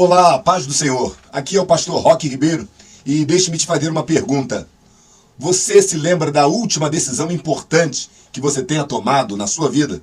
Olá, paz do Senhor. Aqui é o pastor Roque Ribeiro e deixe-me te fazer uma pergunta. Você se lembra da última decisão importante que você tenha tomado na sua vida?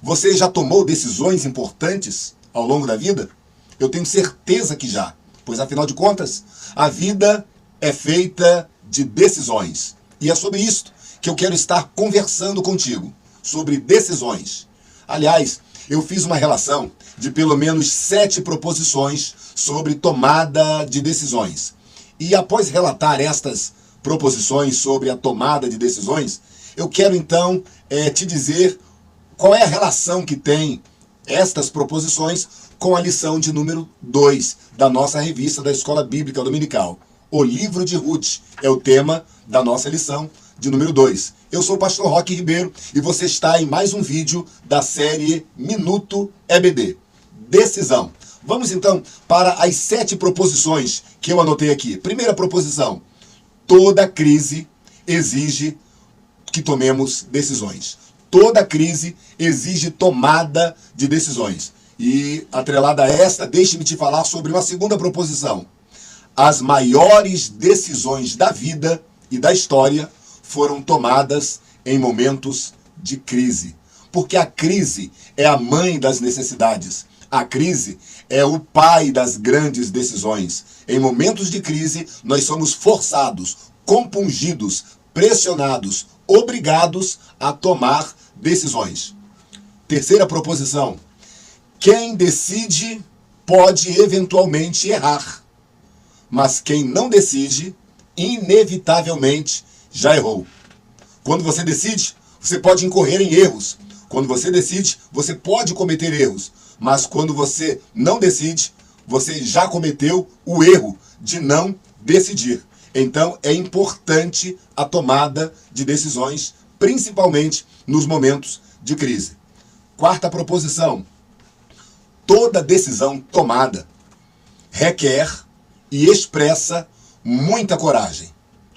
Você já tomou decisões importantes ao longo da vida? Eu tenho certeza que já, pois afinal de contas, a vida é feita de decisões. E é sobre isso que eu quero estar conversando contigo, sobre decisões. Aliás, eu fiz uma relação de pelo menos 7 proposições sobre tomada de decisões. E após relatar estas proposições sobre a tomada de decisões, eu quero então te dizer qual é a relação que tem estas proposições com a lição de número 2 da nossa revista da Escola Bíblica Dominical. O livro de Ruth é o tema da nossa lição de número 2. Eu sou o pastor Roque Ribeiro e você está em mais um vídeo da série Minuto EBD. Decisão. Vamos então para as 7 proposições que eu anotei aqui. Primeira proposição: toda crise exige que tomemos decisões. Toda crise exige tomada de decisões. E atrelada a esta, deixe-me te falar sobre uma segunda proposição. As maiores decisões da vida e da história foram tomadas em momentos de crise. Porque a crise é a mãe das necessidades. A crise é o pai das grandes decisões. Em momentos de crise, nós somos forçados, compungidos, pressionados, obrigados a tomar decisões. Terceira proposição: quem decide pode eventualmente errar, mas quem não decide, inevitavelmente já errou. Quando você decide, você pode incorrer em erros. Quando você decide, você pode cometer erros. Mas quando você não decide, você já cometeu o erro de não decidir. Então é importante a tomada de decisões, principalmente nos momentos de crise. Quarta proposição: toda decisão tomada requer e expressa muita coragem.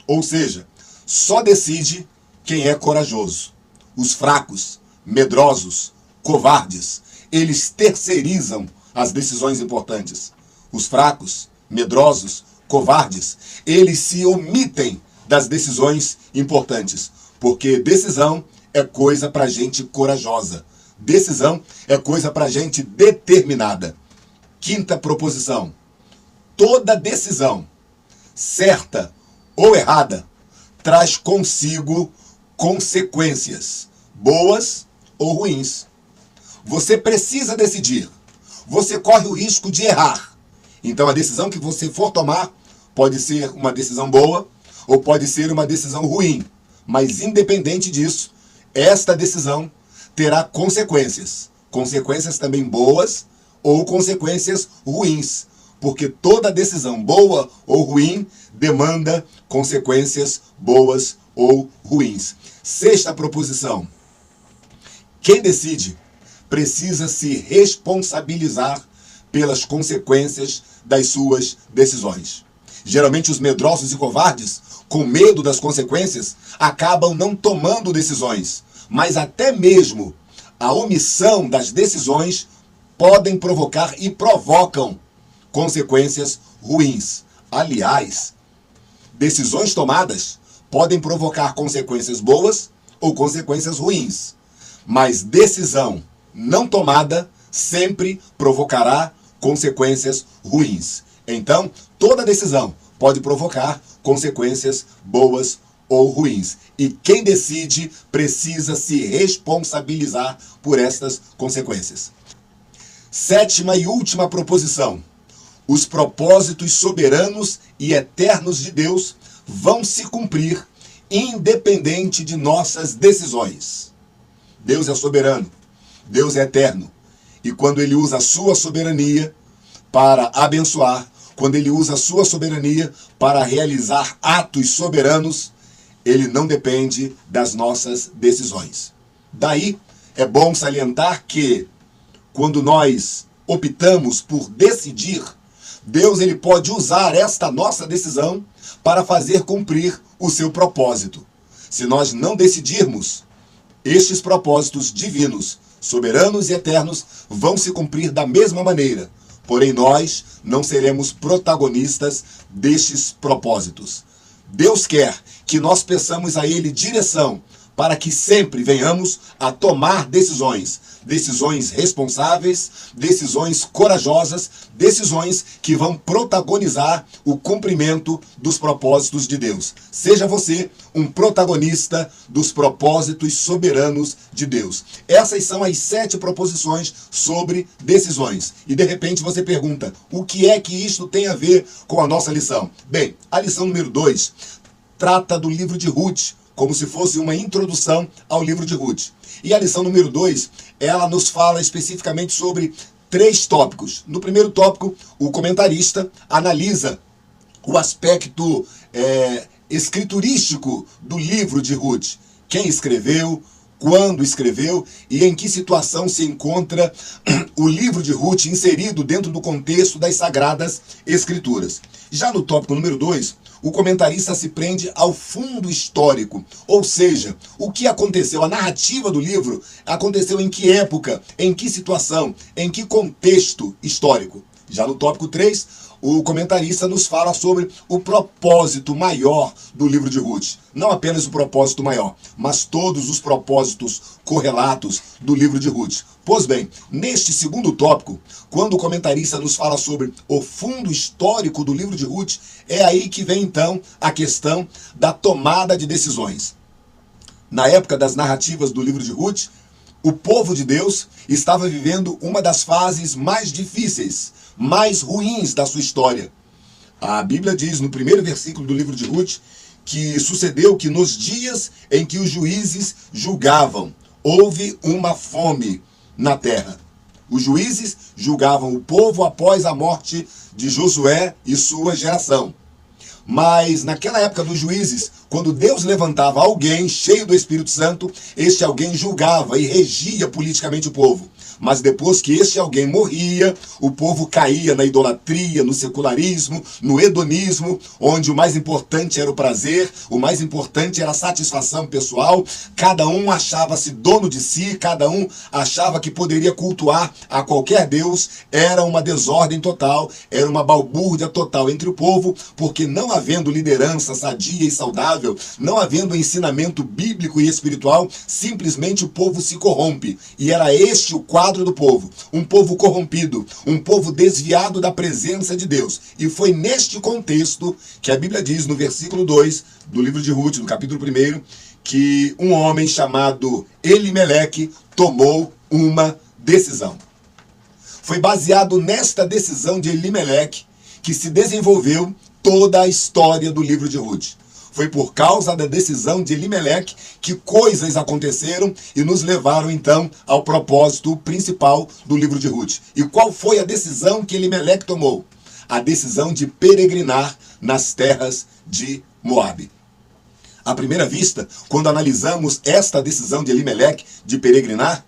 Ou seja, só decide quem é corajoso. Os fracos, medrosos, covardes, eles terceirizam as decisões importantes. Os fracos, medrosos, covardes, eles se omitem das decisões importantes. Porque decisão é coisa para gente corajosa. Decisão é coisa para gente determinada. Quinta proposição: toda decisão, certa ou errada, traz consigo consequências, boas ou ruins. Você precisa decidir. Você corre o risco de errar. Então a decisão que você for tomar pode ser uma decisão boa ou pode ser uma decisão ruim. Mas independente disso, esta decisão terá consequências. Consequências também boas ou consequências ruins. Porque toda decisão boa ou ruim demanda consequências boas ou ruins. Sexta proposição: quem decide precisa se responsabilizar pelas consequências das suas decisões. Geralmente os medrosos e covardes, com medo das consequências, acabam não tomando decisões. Mas até mesmo a omissão das decisões podem provocar e provocam consequências ruins. Aliás, decisões tomadas podem provocar consequências boas ou consequências ruins. Mas decisão não tomada sempre provocará consequências ruins. Então, toda decisão pode provocar consequências boas ou ruins. E quem decide precisa se responsabilizar por estas consequências. Sétima e última proposição: os propósitos soberanos e eternos de Deus vão se cumprir independente de nossas decisões. Deus é soberano, Deus é eterno. E quando Ele usa a sua soberania para abençoar, quando Ele usa a sua soberania para realizar atos soberanos, Ele não depende das nossas decisões. Daí, é bom salientar que, quando nós optamos por decidir, Deus ele pode usar esta nossa decisão para fazer cumprir o seu propósito. Se nós não decidirmos, estes propósitos divinos, soberanos e eternos, vão se cumprir da mesma maneira, Porém, nós não seremos protagonistas destes propósitos. Deus quer que nós peçamos a Ele direção para que sempre venhamos a tomar decisões responsáveis, decisões corajosas, decisões que vão protagonizar o cumprimento dos propósitos de Deus. Seja você um protagonista dos propósitos soberanos de Deus. Essas são as 7 proposições sobre decisões. E de repente você pergunta, o que é que isto tem a ver com a nossa lição? Bem, a lição número 2 trata do livro de Ruth, como se fosse uma introdução ao livro de Ruth. E a lição número 2, ela nos fala especificamente sobre 3 tópicos. No primeiro tópico, o comentarista analisa o aspecto escriturístico do livro de Ruth. Quem escreveu, quando escreveu e em que situação se encontra o livro de Ruth inserido dentro do contexto das Sagradas Escrituras. Já no tópico número 2, o comentarista se prende ao fundo histórico, ou seja, o que aconteceu, a narrativa do livro aconteceu em que época, em que situação, em que contexto histórico. Já no tópico 3, o comentarista nos fala sobre o propósito maior do livro de Ruth. Não apenas o propósito maior, mas todos os propósitos correlatos do livro de Ruth. Pois bem, neste segundo tópico, quando o comentarista nos fala sobre o fundo histórico do livro de Ruth, é aí que vem então a questão da tomada de decisões. Na época das narrativas do livro de Ruth, o povo de Deus estava vivendo uma das fases mais difíceis, mais ruins da sua história. A Bíblia diz no primeiro versículo do livro de Ruth que sucedeu que nos dias em que os juízes julgavam, houve uma fome na terra. Os juízes julgavam o povo após a morte de Josué e sua geração. Mas naquela época dos juízes, quando Deus levantava alguém cheio do Espírito Santo, este alguém julgava e regia politicamente o povo. Mas depois que este alguém morria, o povo caía na idolatria, no secularismo, no hedonismo, onde o mais importante era o prazer, o mais importante era a satisfação pessoal. Cada um achava-se dono de si, cada um achava que poderia cultuar a qualquer Deus. Era uma desordem total, era uma balbúrdia total entre o povo, porque não havendo liderança sadia e saudável, não havendo ensinamento bíblico e espiritual, simplesmente o povo se corrompe. E era este o quadro do povo, um povo corrompido, um povo desviado da presença de Deus. E foi neste contexto que a Bíblia diz no versículo 2 do livro de Ruth, no capítulo 1, que um homem chamado Elimeleque tomou uma decisão. Foi baseado nesta decisão de Elimeleque que se desenvolveu toda a história do livro de Ruth. Foi por causa da decisão de Elimeleque que coisas aconteceram e nos levaram então ao propósito principal do livro de Ruth. E qual foi a decisão que Elimeleque tomou? A decisão de peregrinar nas terras de Moabe. À primeira vista, quando analisamos esta decisão de Elimeleque de peregrinar,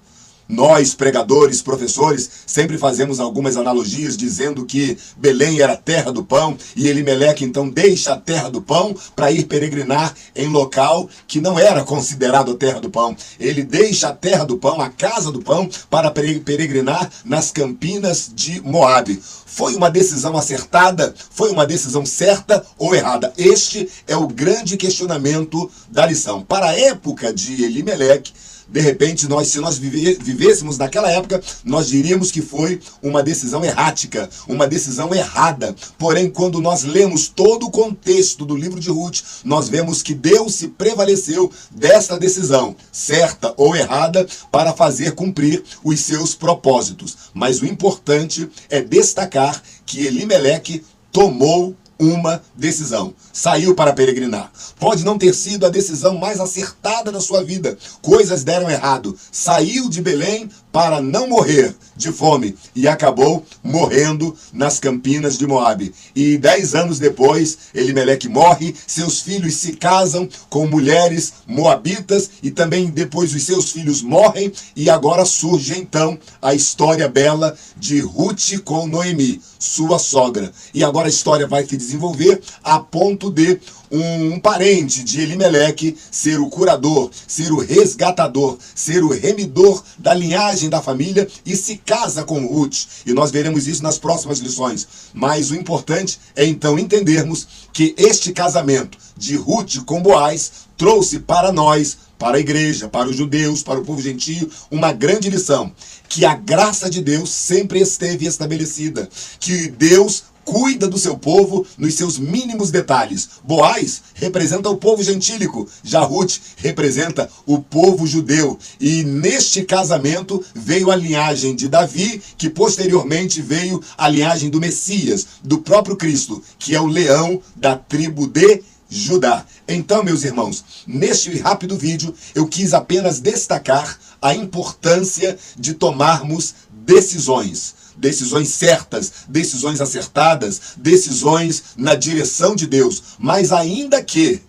nós, pregadores, professores, sempre fazemos algumas analogias dizendo que Belém era a terra do pão e Elimeleque então deixa a terra do pão para ir peregrinar em local que não era considerado a terra do pão. Ele deixa a terra do pão, a casa do pão, para peregrinar nas campinas de Moabe. Foi uma decisão acertada? Foi uma decisão certa ou errada? Este é o grande questionamento da lição. Para a época de Elimeleque, de repente, se nós vivêssemos naquela época, nós diríamos que foi uma decisão errática, uma decisão errada. Porém, quando nós lemos todo o contexto do livro de Ruth, nós vemos que Deus se prevaleceu desta decisão, certa ou errada, para fazer cumprir os seus propósitos. Mas o importante é destacar que Elimeleque tomou uma decisão. Saiu para peregrinar. Pode não ter sido a decisão mais acertada da sua vida. Coisas deram errado. Saiu de Belém para não morrer de fome e acabou morrendo nas campinas de Moabe. E 10 anos depois, Elimeleque morre, seus filhos se casam com mulheres moabitas e também depois os seus filhos morrem e agora surge então a história bela de Ruth com Noemi, sua sogra. E agora a história vai se desenvolver a ponto de um parente de Elimeleque ser o curador, ser o resgatador, ser o remidor da linhagem da família e se casa com Ruth. E nós veremos isso nas próximas lições. Mas o importante é então entendermos que este casamento de Ruth com Boaz trouxe para nós, para a igreja, para os judeus, para o povo gentio, uma grande lição. Que a graça de Deus sempre esteve estabelecida. Que Deus cuida do seu povo nos seus mínimos detalhes. Boaz representa o povo gentílico, já Ruth representa o povo judeu. E neste casamento veio a linhagem de Davi, que posteriormente veio a linhagem do Messias, do próprio Cristo, que é o leão da tribo de Judá. Então, meus irmãos, neste rápido vídeo eu quis apenas destacar a importância de tomarmos decisões. Decisões certas, decisões acertadas, decisões na direção de Deus. Mas ainda que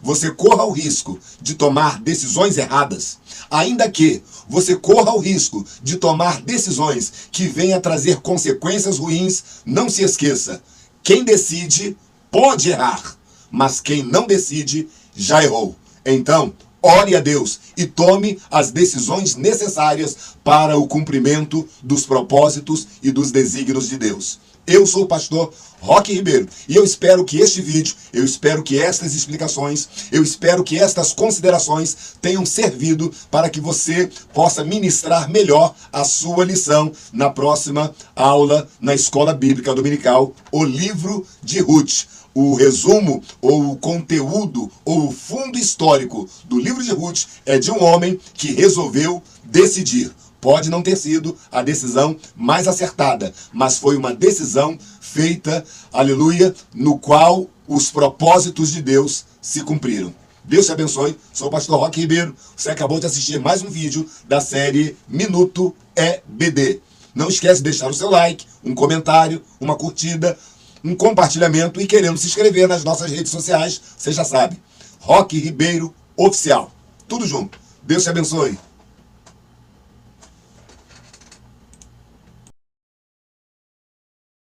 você corra o risco de tomar decisões erradas, ainda que você corra o risco de tomar decisões que venham a trazer consequências ruins, não se esqueça, quem decide pode errar, mas quem não decide já errou. Então, ore a Deus e tome as decisões necessárias para o cumprimento dos propósitos e dos desígnios de Deus. Eu sou o pastor Roque Ribeiro e eu espero que este vídeo, eu espero que estas explicações, eu espero que estas considerações tenham servido para que você possa ministrar melhor a sua lição na próxima aula na Escola Bíblica Dominical, o livro de Ruth. O resumo, ou o conteúdo, ou o fundo histórico do livro de Ruth é de um homem que resolveu decidir. Pode não ter sido a decisão mais acertada, mas foi uma decisão feita, aleluia, no qual os propósitos de Deus se cumpriram. Deus te abençoe. Sou o pastor Roque Ribeiro. Você acabou de assistir mais um vídeo da série Minuto EBD. Não esquece de deixar o seu like, um comentário, uma curtida, um compartilhamento e querendo se inscrever nas nossas redes sociais, você já sabe, Roque Ribeiro Oficial. Tudo junto. Deus te abençoe.